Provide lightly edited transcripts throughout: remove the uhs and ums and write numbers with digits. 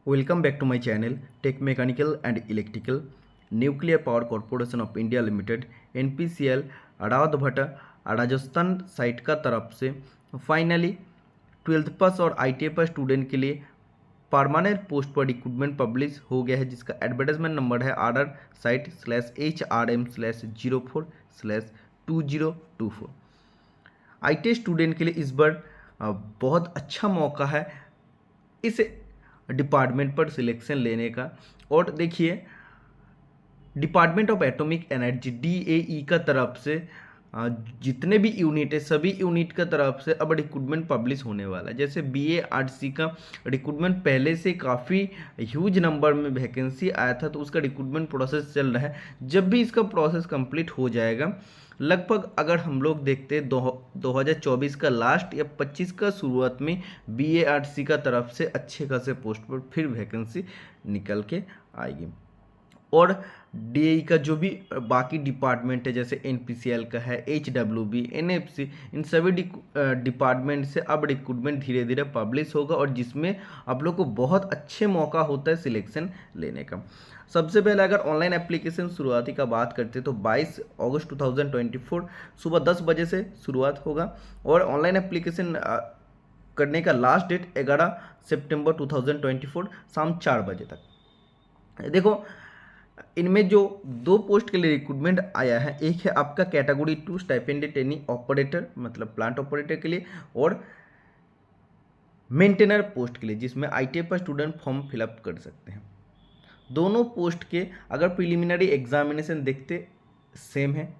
Welcome back to my channel Tech Mechanical and Electrical Nuclear Power Corporation of India Limited NPCL अडावत भट्टा Rajasthan site का तरफ से finally 12th पास और ITA पास student के लिए परमानेंट पोस्ट पर रिक्रूटमेंट पब्लिश हो गया है, जिसका एडवर्टाइजमेंट नंबर है RR/HRM/04/2024। ITA स्टूडेंट के लिए इस बार बहुत अच्छा मौका है इस डिपार्टमेंट पर सिलेक्शन लेने का। और देखिए, department of atomic energy DAE का तरफ से जितने भी यूनिट है सभी यूनिट का तरफ से अब रिक्रूटमेंट पब्लिश होने वाला है। जैसे BA/RC का रिक्रूटमेंट पहले से काफ़ी ह्यूज नंबर में वैकेंसी आया था, तो उसका रिक्रूटमेंट प्रोसेस चल रहा है। जब भी इसका प्रोसेस कंप्लीट हो जाएगा, लगभग अगर हम लोग देखते हैं 2024 का लास्ट या 25 का शुरुआत में BA/RC का तरफ से अच्छे खासे पोस्ट पर फिर वैकेंसी निकल के आएगी। और DAE का जो भी बाकी डिपार्टमेंट है, जैसे NPCL का है, HWB, NFC, इन सभी डिपार्टमेंट से अब रिक्रूटमेंट धीरे धीरे पब्लिश होगा, और जिसमें आप लोग को बहुत अच्छे मौका होता है सिलेक्शन लेने का। सबसे पहले अगर ऑनलाइन एप्लीकेशन शुरुआती का बात करते हैं तो 22 अगस्त 2024 सुबह 10 बजे से शुरुआत होगा, और ऑनलाइन एप्लीकेशन करने का लास्ट डेट 11 सितंबर 2024 शाम 4 बजे तक। देखो, इनमें जो दो पोस्ट के लिए रिक्रूटमेंट आया है, एक है आपका कैटेगरी 2 स्टाइपेंड ट्रेनिंग ऑपरेटर मतलब प्लांट ऑपरेटर के लिए, और मेंटेनर पोस्ट के लिए, जिसमें ITA पर स्टूडेंट फॉर्म फिलअप कर सकते हैं। दोनों पोस्ट के अगर प्रिलिमिनरी एग्जामिनेशन देखते सेम है,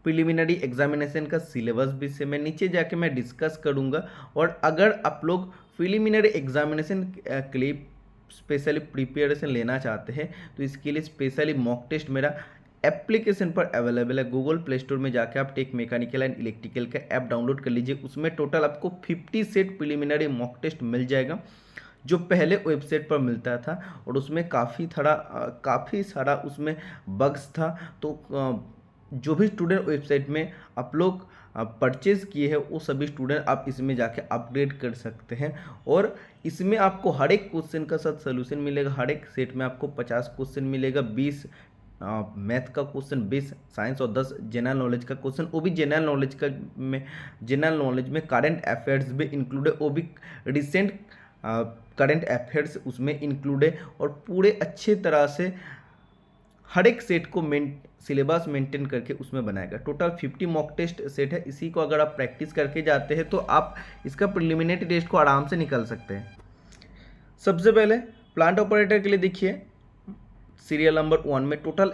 प्रिलिमिनरी एग्जामिनेशन का सिलेबस भी सेम है, नीचे जाके मैं डिस्कस करूंगा। और अगर आप लोग प्रिलिमिनरी एग्जामिनेशन के लिए स्पेशली प्रिपरेशन लेना चाहते हैं तो इसके लिए स्पेशली मॉक टेस्ट मेरा एप्लीकेशन पर अवेलेबल है। गूगल प्ले स्टोर में जाके आप टेक मैकेनिकल एंड इलेक्ट्रिकल का ऐप डाउनलोड कर लीजिए। उसमें टोटल आपको 50 सेट प्रिलिमिनरी मॉक टेस्ट मिल जाएगा, जो पहले वेबसाइट पर मिलता था, और उसमें काफ़ी सारा उसमें बग्स था। तो जो भी स्टूडेंट वेबसाइट में आप लोग परचेज़ किए हैं वो सभी स्टूडेंट आप इसमें जाके अपग्रेड कर सकते हैं। और इसमें आपको हर एक क्वेश्चन का साथ सोल्यूशन मिलेगा। हर एक सेट में आपको 50 क्वेश्चन मिलेगा, 20 मैथ का क्वेश्चन, 20 साइंस और 10 जनरल नॉलेज का क्वेश्चन। वो भी जनरल नॉलेज में करंट अफेयर्स भी इंक्लूड है, वो भी रिसेंट करंट अफेयर्स उसमें इंक्लूड है। और पूरे अच्छे तरह से हर एक सेट को सिलेबस मेंटेन करके उसमें बनाएगा। टोटल 50 मॉक टेस्ट सेट है। इसी को अगर आप प्रैक्टिस करके जाते हैं तो आप इसका प्रिलिमिनरी टेस्ट को आराम से निकल सकते हैं। सबसे पहले प्लांट ऑपरेटर के लिए देखिए, सीरियल नंबर 1 में टोटल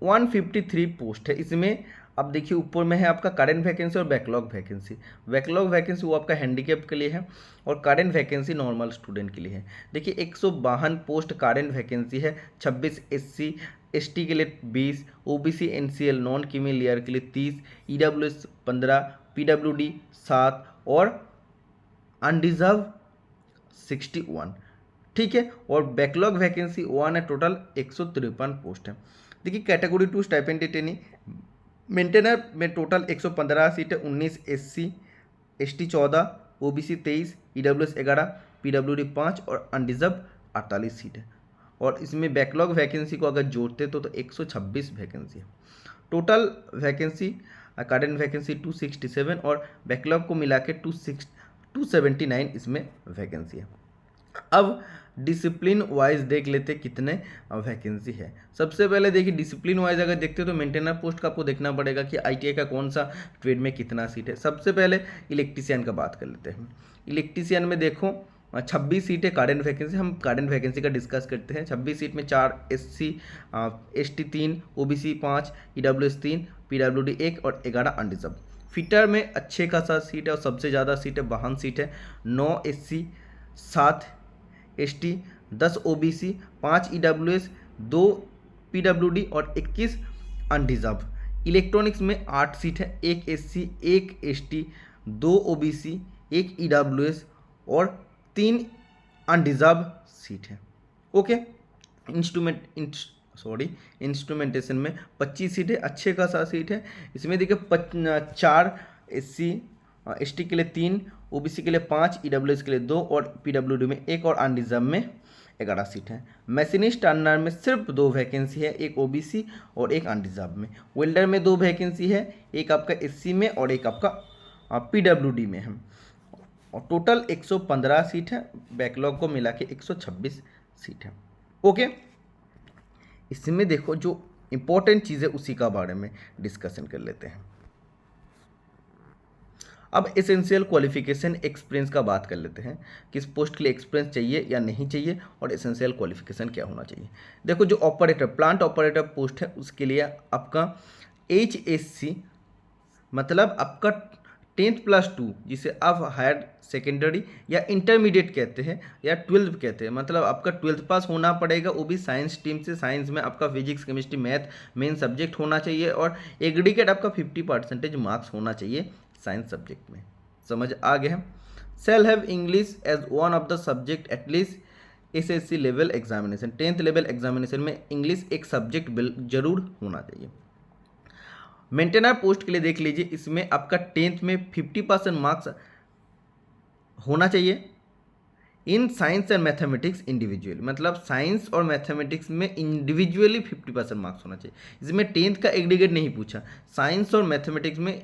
153 पोस्ट है। इसमें अब देखिए ऊपर में है आपका करंट वैकेंसी और बैकलॉग वैकेंसी। बैकलॉग वैकेंसी वो आपका हैंडीकैप के लिए है, और करंट वैकेंसी नॉर्मल स्टूडेंट के लिए है। देखिए 152 पोस्ट करंट वैकेंसी है, 26 SC ST के लिए 20, OBC NCL non creamy layer के लिए 30, EWS 15, PWD 7 और अनडिजर्व 61। ठीक है, और बैकलॉग वैकेंसी 1 है। टोटल 153 पोस्ट है। देखिए कैटेगरी 2 स्टाइपेंड ट्रेनिंग मेंटेनर में टोटल 115 सीट है, 19 SC ST 14, OBC 23, EWS 11, PWD 5 और अनडिजर्व 48 सीट है। और इसमें बैकलॉग वैकेंसी को अगर जोड़ते तो 126 वैकेंसी है। टोटल वैकेंसी करंट वैकेंसी 267 और बैकलॉग को मिला के 279 इसमें वैकेंसी है। अब डिसिप्लिन वाइज देख लेते कितने वैकेंसी है। सबसे पहले देखिए डिसिप्लिन वाइज अगर देखते हो तो मेंटेनर पोस्ट का आपको देखना पड़ेगा कि ITA का कौन सा ट्रेड में कितना सीट है। सबसे पहले इलेक्ट्रीशियन का बात कर लेते हैं। इलेक्ट्रीशियन में देखो 26 सीटें करंट वैकेंसी। हम करंट वैकेंसी का डिस्कस करते हैं। 26 सीट में 4 SC ST 3, OBC 5, EWS 3, PWD 1 और 11 अनडिजर्व। फिटर में अच्छे खासा सीट है और सबसे ज़्यादा सीट है, वाहन सीट है। 9 SC 7 ST 10 OBC 5 EWS 2 PWD और 21 अनडिजर्व। इलेक्ट्रॉनिक्स में 8 सीट है, 1 SC 1 ST 2 OBC 1 EWS और 3 अनडिजर्व सीट है। ओके, इंस्ट्रूमेंटेशन में 25 सीट है, अच्छे खासा सीट है। इसमें देखिए 4 SC ST के लिए 3, OBC के लिए 5, EWS के लिए 2 और PWD में 1 और अनरिजर्व में 11 सीट है। मैशिनिस्ट टर्नर में सिर्फ 2 वैकेंसी है, एक OBC और एक अनरिजर्व में। वेल्डर में 2 वैकेंसी है, एक आपका SC में और एक आपका PWD में है। और टोटल 115 सीट है, बैकलॉग को मिला के 126 सीट है। ओके, इसमें देखो जो इंपॉर्टेंट चीज़ है उसी का बारे में डिस्कशन कर लेते हैं। अब एसेंशियल क्वालिफिकेशन एक्सपीरियंस का बात कर लेते हैं, किस पोस्ट के लिए एक्सपीरियंस चाहिए या नहीं चाहिए और एसेंशियल क्वालिफिकेशन क्या होना चाहिए। देखो जो ऑपरेटर, प्लांट ऑपरेटर पोस्ट है उसके लिए आपका HSC मतलब आपका 10+2 जिसे आप हायर सेकेंडरी या इंटरमीडिएट कहते हैं या 12 कहते हैं, मतलब आपका 12th पास होना पड़ेगा, वो भी साइंस स्ट्रीम से। साइंस में आपका physics chemistry math main subject होना चाहिए और एग्रीगेट आपका 50% मार्क्स होना चाहिए साइंस सब्जेक्ट में। समझ आ गया है। Shall have English as one of the subject at least SSC level examination, 10th level examination में इंग्लिश एक सब्जेक्ट जरूर होना चाहिए। मेंटेनर पोस्ट के लिए देख लीजिए, इसमें आपका 10th में 50% मार्क्स होना चाहिए in science and mathematics individually, मतलब साइंस और मैथमेटिक्स में इंडिविजुअली 50% मार्क्स होना चाहिए। इसमें 10th का एग्रीगेट नहीं पूछा, साइंस और मैथमेटिक्स में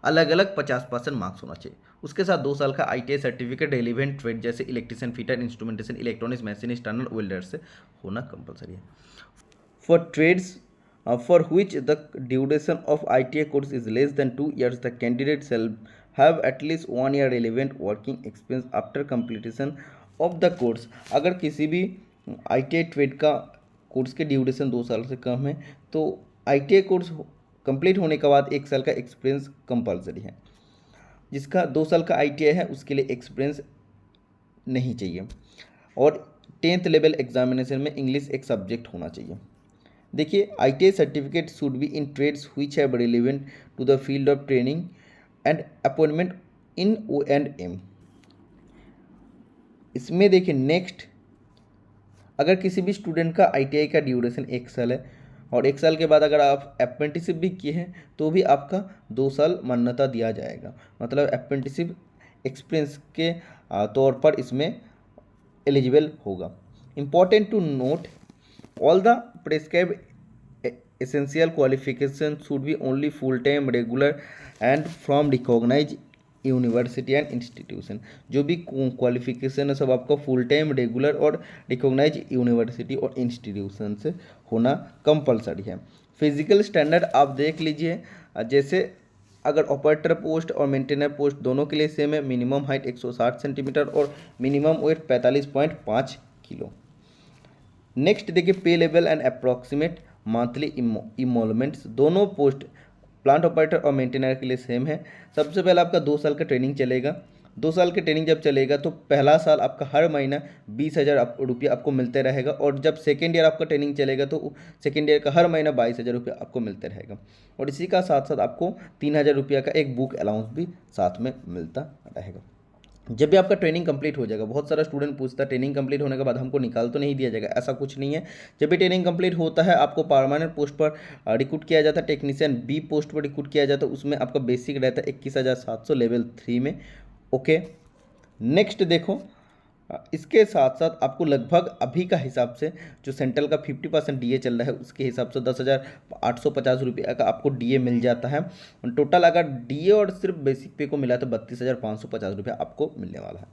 अलग अलग 50% मार्क्स होना चाहिए। उसके साथ 2 साल का ITI सर्टिफिकेट रिलेवेंट ट्रेड जैसे electrician, fitter, instrumentation, electronics, machinist, turner, welder से होना कंपलसरी है। For trades for which the duration of ITI course is less than 2 years, the candidate shall have at least 1 year relevant working experience after completion of the course। अगर किसी भी ITI trade का course के duration 2 साल से कम है तो ITI course complete होने के बाद 1 साल का एक्सपीरियंस कंपलसरी है। जिसका 2 साल का ITI है उसके लिए एक्सपीरियंस नहीं चाहिए और 10th लेवल एग्जामिनेशन में इंग्लिश एक सब्जेक्ट होना चाहिए। देखिए ITI certificate should be in trades which have relevant to the field of training and appointment in O&M। इसमें देखिए नेक्स्ट, अगर किसी भी स्टूडेंट का ITI का ड्यूरेशन 1 साल है और 1 साल के बाद अगर आप अप्रेंटिसशिप भी किए हैं तो भी आपका 2 साल मान्यता दिया जाएगा, मतलब अप्रेंटिसशिप एक्सपीरियंस के तौर पर इसमें एलिजिबल होगा। Important to note, all the prescribed essential qualifications should be only full time regular and from recognized university and institution. जो भी क्वालिफिकेशन है सब आपका फुल टाइम, रेगुलर और रिकॉग्नाइज यूनिवर्सिटी और इंस्टीट्यूशन से होना कंपलसरी है। फिजिकल स्टैंडर्ड आप देख लीजिए, जैसे अगर ऑपरेटर पोस्ट और मेंटेनर पोस्ट दोनों के लिए सेम है, मिनिमम हाइट 160 सेंटीमीटर और मिनिमम वेट 45.5 किलो। नेक्स्ट देखिए पे लेवल एंड अप्रॉक्सीमेट मंथली इमोलमेंट्स, दोनों पोस्ट प्लांट ऑपरेटर और मेंटेनर के लिए सेम है। सबसे पहले आपका 2 साल का ट्रेनिंग चलेगा। 2 साल की ट्रेनिंग जब चलेगा तो पहला साल आपका हर महीना 20,000 रुपये आपको मिलते रहेगा और जब सेकेंड ईयर आपका ट्रेनिंग चलेगा तो सेकेंड ईयर का हर महीना 22,000 रुपये आपको मिलते रहेगा और इसी का साथ साथ आपको 3,000 रुपये का एक बुक अलाउंस भी साथ में मिलता रहेगा। जब भी आपका ट्रेनिंग कंप्लीट हो जाएगा, बहुत सारा स्टूडेंट पूछता है ट्रेनिंग कंप्लीट होने के बाद हमको निकाल तो नहीं दिया जाएगा, ऐसा कुछ नहीं है। जब भी ट्रेनिंग कंप्लीट होता है आपको परमानेंट पोस्ट पर रिक्रूट किया जाता है, टेक्नीशियन B पोस्ट पर रिक्रूट किया जाता है, उसमें आपका बेसिक रहता है 21,700 लेवल 3 में। ओके, नेक्स्ट देखो, इसके साथ साथ आपको लगभग अभी का हिसाब से जो सेंट्रल का 50% DA चल रहा है उसके हिसाब से 10,850 रुपये का आपको DA मिल जाता है। टोटल अगर DA और सिर्फ बेसिक पे को मिला तो 32,550 रुपये आपको मिलने वाला है।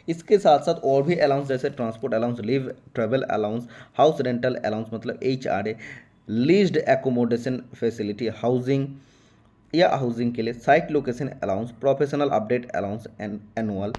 इसके साथ साथ और भी अलाउंस जैसे transport allowance, leave travel allowance, house rental allowance मतलब HRA, leased accommodation facility, housing या हाउसिंग के लिए site location allowance, professional update allowance and annual,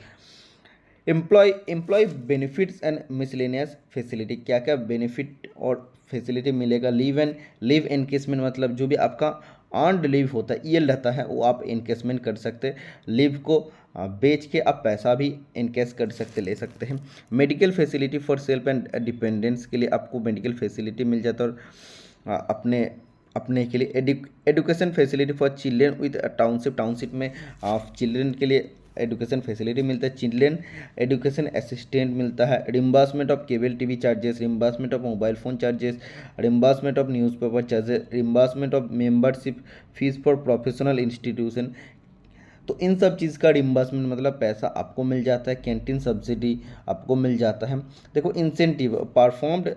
employ benefits and miscellaneous facility, क्या क्या बेनिफिट और फैसिलिटी मिलेगा। लीव एनकेसमेंट मतलब जो भी आपका अर्नड लीव होता है, EL रहता है, वो आप एनकेसमेंट कर सकते हैं। लीव को बेच के आप पैसा भी एनकेस कर सकते, ले सकते हैं। Medical facility for self and dependence के लिए आपको मेडिकल फैसिलिटी मिल जाता है और अपने के लिए education facility for children with township में चिल्ड्रेन के लिए एडुकेशन फैसिलिटी मिलता है। चिल्ड्रेन एडुकेशन असिस्टेंट मिलता है। Reimbursement of cable TV charges, reimbursement of mobile phone charges, reimbursement of newspaper charges, reimbursement of membership fees for professional institution. तो इन सब चीज़ का रिम्बर्समेंट मतलब पैसा आपको मिल जाता है, कैंटीन सब्सिडी आपको मिल जाता है। देखो इंसेंटिव परफॉर्म्ड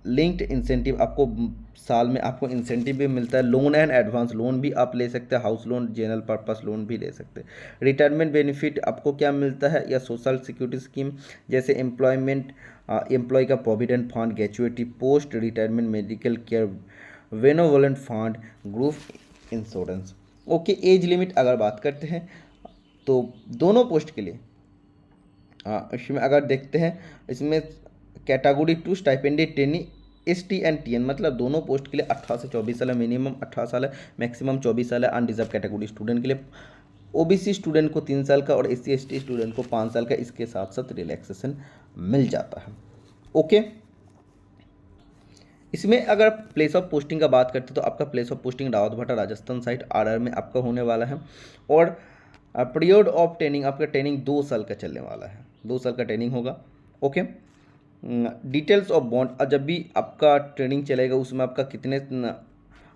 लिंक्ड इंसेंटिव आपको साल में आपको इंसेंटिव भी मिलता है। लोन एंड एडवांस लोन भी आप ले सकते हैं, house loan general purpose loan भी ले सकते हैं। रिटायरमेंट बेनिफिट आपको क्या मिलता है, या सोशल सिक्योरिटी स्कीम जैसे एम्प्लॉय का provident fund, gratuity, post retirement medical care, benevolent fund, group insurance. Okay, age limit अगर बात करते हैं तो दोनों पोस्ट के लिए इसमें अगर देखते हैं, इसमें category 2 stipendiary trainee ST and TN मतलब दोनों पोस्ट के लिए 18 से 24 साल है, मिनिमम 18 साल है, मैक्सिमम 24 साल है। अनरिजर्व कैटेगरी स्टूडेंट के लिए, OBC स्टूडेंट को 3 साल का और SC ST स्टूडेंट को 5 साल का, इसके साथ साथ रिलैक्सेशन मिल जाता है। ओके, इसमें अगर प्लेस ऑफ पोस्टिंग का बात करते हैं तो आपका place of posting Rawatbhata Rajasthan side RR में आपका होने वाला है। और पीरियड ऑफ ट्रेनिंग आपका ट्रेनिंग 2 साल का चलने वाला है, 2 साल का ट्रेनिंग होगा। ओके, डिटेल्स ऑफ बॉन्ड, जब भी आपका ट्रेनिंग चलेगा उसमें आपका कितने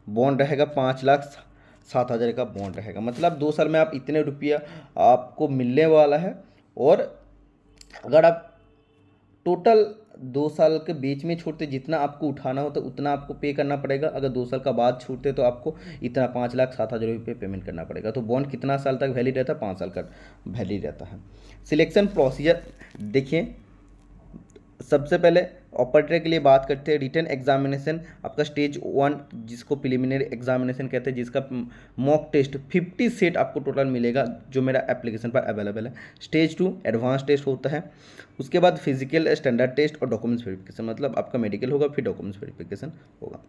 बॉन्ड रहेगा, 5,07,000 का बॉन्ड रहेगा। मतलब 2 साल में आप इतने रुपया आपको मिलने वाला है। और अगर आप टोटल 2 साल के बीच में छोड़ते जितना आपको उठाना होता उतना आपको पे करना पड़ेगा। अगर 2 साल का बाद छूटते तो आपको इतना 5,07,000 रुपये पेमेंट करना पड़ेगा। तो बॉन्ड कितना साल तक वैलिड रहता है, 5 साल का वैलिड रहता है। सिलेक्शन प्रोसीजर देखिए, सबसे पहले ऑपरेटर के लिए बात करते हैं। रिटन एग्जामिनेशन आपका स्टेज 1 जिसको प्रिलिमिनरी एग्जामिनेशन कहते हैं, जिसका मॉक टेस्ट 50 सेट आपको टोटल मिलेगा जो मेरा एप्लीकेशन पर अवेलेबल है। स्टेज 2 एडवांस टेस्ट होता है। उसके बाद फिजिकल स्टैंडर्ड टेस्ट और डॉक्यूमेंट्स वेरिफिकेशन, मतलब आपका मेडिकल होगा फिर डॉक्यूमेंट्स वेरिफिकेशन होगा।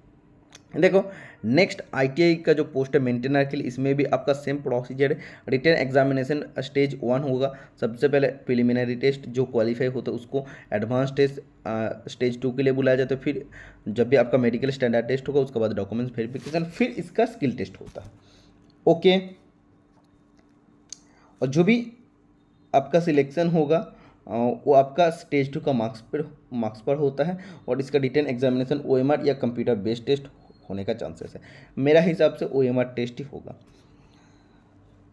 देखो नेक्स्ट ITI का जो पोस्ट है मेंटेनर के लिए, इसमें भी आपका सेम प्रोसीजर है। रिटन एग्जामिनेशन स्टेज 1 होगा। सबसे पहले प्रिलिमिनरी टेस्ट जो क्वालिफाई होता है उसको एडवांस टेस्ट स्टेज 2 के लिए बुलाया जाता है। फिर जब भी आपका मेडिकल स्टैंडर्ड टेस्ट होगा उसके बाद डॉक्यूमेंट्स वेरिफिकेशन, फिर इसका स्किल टेस्ट होता है। ओके, और जो भी आपका सिलेक्शन होगा वो आपका स्टेज 2 का मार्क्स पर होता है। और इसका रिटन एग्जामिनेशन OMR या कंप्यूटर बेस्ड टेस्ट होने का चांसेस है। मेरा हिसाब से OMR टेस्ट ही होगा।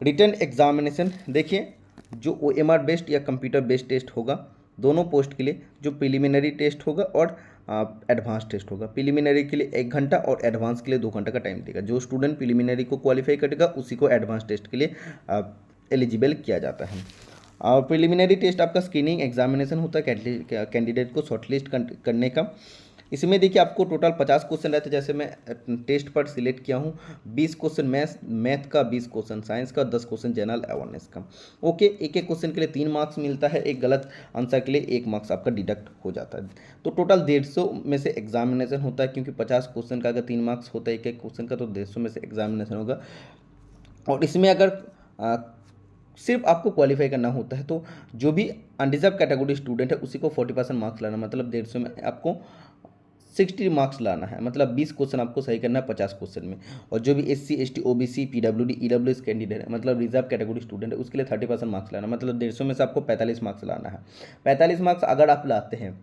रिटन एग्जामिनेशन देखिए, जो OMR बेस्ड या कंप्यूटर बेस्ड टेस्ट होगा दोनों पोस्ट के लिए, जो प्रिलिमिनरी टेस्ट होगा और एडवांस टेस्ट होगा। प्रिलिमिनरी के लिए 1 घंटा और एडवांस के लिए 2 घंटा का टाइम देगा। जो स्टूडेंट प्रिलिमिनरी को क्वालिफाई करेगा उसी को एडवांस टेस्ट के लिए एलिजिबल किया जाता है। प्रिलिमिनरी टेस्ट आपका स्क्रीनिंग एग्जामिनेशन होता है कैंडिडेट को शॉर्टलिस्ट करने का। इसमें देखिए आपको टोटल 50 क्वेश्चन रहते हैं। जैसे मैं टेस्ट पर सिलेक्ट किया हूँ 20 क्वेश्चन मैथ का, 20 क्वेश्चन साइंस का, 10 क्वेश्चन जनरल अवेयरनेस का। ओके, एक एक क्वेश्चन के लिए 3 मार्क्स मिलता है, एक गलत आंसर के लिए 1 मार्क्स आपका डिडक्ट हो जाता है। तो टोटल 150 में से एग्जामिनेशन होता है, क्योंकि 50 क्वेश्चन का अगर 3 मार्क्स होता है एक एक क्वेश्चन का, तो 150 में से एग्जामिनेशन होगा। और इसमें अगर सिर्फ आपको क्वालिफाई करना होता है तो जो भी अनरिजर्व कैटेगरी स्टूडेंट है उसी को 40% मार्क्स लाना, मतलब 150 में आपको 60 मार्क्स लाना है। मतलब 20 क्वेश्चन आपको सही करना है 50 क्वेश्चन में। और जो भी SC ST OBC PWD EWS candidate है, मतलब रिजर्व कैटेगरी स्टूडेंट है, उसके लिए 30% मार्क्स लाना, मतलब 150 में से आपको 45 मार्क्स लाना है। 45 मार्क्स अगर आप लाते हैं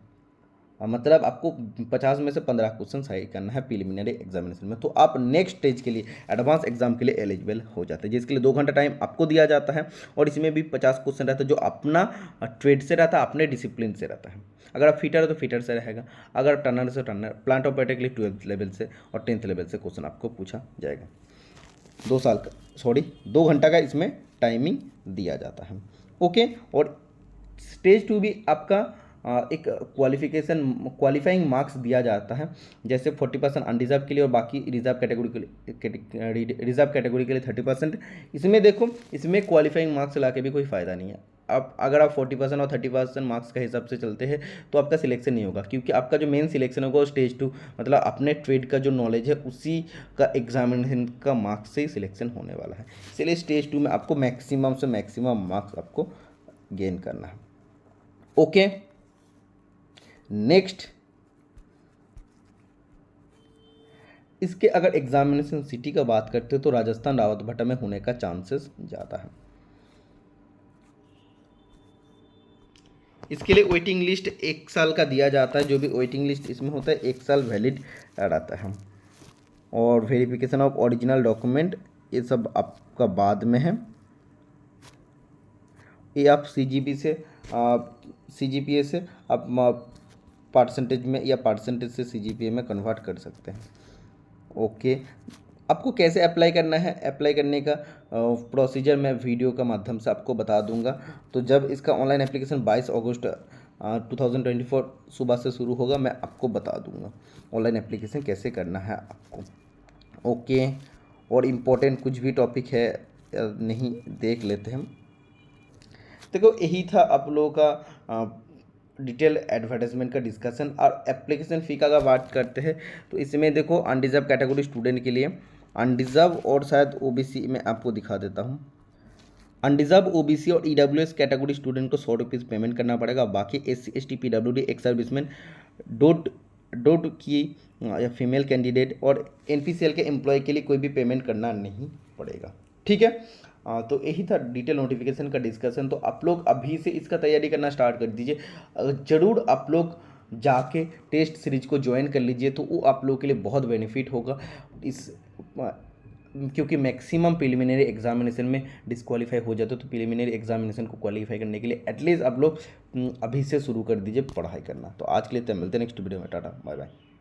मतलब आपको 50 में से 15 क्वेश्चन सही करना है प्रिलिमिनरी एग्जामिनेशन में, तो आप नेक्स्ट स्टेज के लिए एडवांस एग्जाम के लिए एलिजिबल हो जाते हैं, जिसके लिए 2 घंटा टाइम आपको दिया जाता है। और इसमें भी 50 क्वेश्चन रहता है जो अपना ट्रेड से रहता है, अपने डिसिप्लिन से रहता है। अगर आप फिटर है तो फिटर से रहेगा, अगर टर्नर से टर्नर, प्लांट ऑपरेटर के लिए 12th लेवल से और 10th लेवल से क्वेश्चन आपको पूछा जाएगा। 2 घंटा का इसमें टाइमिंग दिया जाता है। ओके, और स्टेज 2 भी आपका एक क्वालिफाइंग मार्क्स दिया जाता है। जैसे 40% अनरिजर्व के लिए और बाकी रिजर्व कैटेगरी के लिए 30%। इसमें देखो, इसमें क्वालिफाइंग मार्क्स ला के भी कोई फ़ायदा नहीं है। अब अगर आप 40% और 30% मार्क्स का हिसाब से चलते हैं तो आपका सिलेक्शन नहीं होगा, क्योंकि आपका जो मेन सिलेक्शन होगा वो स्टेज 2 मतलब अपने ट्रेड का जो नॉलेज है उसी का एग्जामिनेशन का मार्क्स से ही सिलेक्शन होने वाला है। इसलिए स्टेज 2 में आपको मैक्सिमम से मैक्सिमम मार्क्स आपको गेन करना है। ओके, नेक्स्ट इसके अगर एग्जामिनेशन सिटी का बात करते हो तो राजस्थान रावतभाटा में होने का चांसेस ज़्यादा है। इसके लिए वेटिंग लिस्ट 1 साल का दिया जाता है। जो भी वेटिंग लिस्ट इसमें होता है 1 साल वैलिड रहता है। और वेरिफिकेशन ऑफ ओरिजिनल डॉक्यूमेंट ये सब आपका बाद में है। ये आप CGPA से आप परसेंटेज में या परसेंटेज से CGPA में कन्वर्ट कर सकते हैं। ओके, आपको कैसे अप्लाई करना है, अप्लाई करने का प्रोसीजर मैं वीडियो का माध्यम से आपको बता दूंगा। तो जब इसका ऑनलाइन एप्लीकेशन 22 अगस्त 2024 सुबह से शुरू होगा, मैं आपको बता दूंगा ऑनलाइन एप्लीकेशन कैसे करना है आपको। ओके, और इम्पोर्टेंट कुछ भी टॉपिक है नहीं, देख लेते हैं हम। देखो यही था आप लोगों का डिटेल एडवर्टाइजमेंट का डिस्कशन। और एप्लीकेशन फ़ी का अगर बात करते हैं तो इसमें देखो अनरिजर्व कैटेगरी स्टूडेंट के लिए अनरिजर्व और शायद OBC में आपको दिखा देता हूँ। अनरिजर्व OBC और EWS कैटेगरी स्टूडेंट को 100 रुपीज़ पेमेंट करना पड़ेगा। बाकी SC ST PWD ex serviceman dot की या फीमेल कैंडिडेट और NPCL के एम्प्लॉय के लिए कोई भी पेमेंट करना नहीं पड़ेगा। ठीक है, तो यही था डिटेल नोटिफिकेशन का डिस्कशन। तो आप लोग अभी से इसका तैयारी करना स्टार्ट कर दीजिए। ज़रूर आप लोग जाके टेस्ट सीरीज को ज्वाइन कर लीजिए, तो वो आप लोगों के लिए बहुत बेनिफिट होगा। इस क्योंकि मैक्सिमम प्रिलिमिनरी एग्जामिनेशन में डिस्क्वालीफाई हो जाते, तो प्रिलिमिनरी एग्जामिनेशन को क्वालिफाई करने के लिए एटलीस्ट आप लोग अभी से शुरू कर दीजिए पढ़ाई करना। तो आज के लिए तो मिलते हैं नेक्स्ट वीडियो में। Tata bye bye.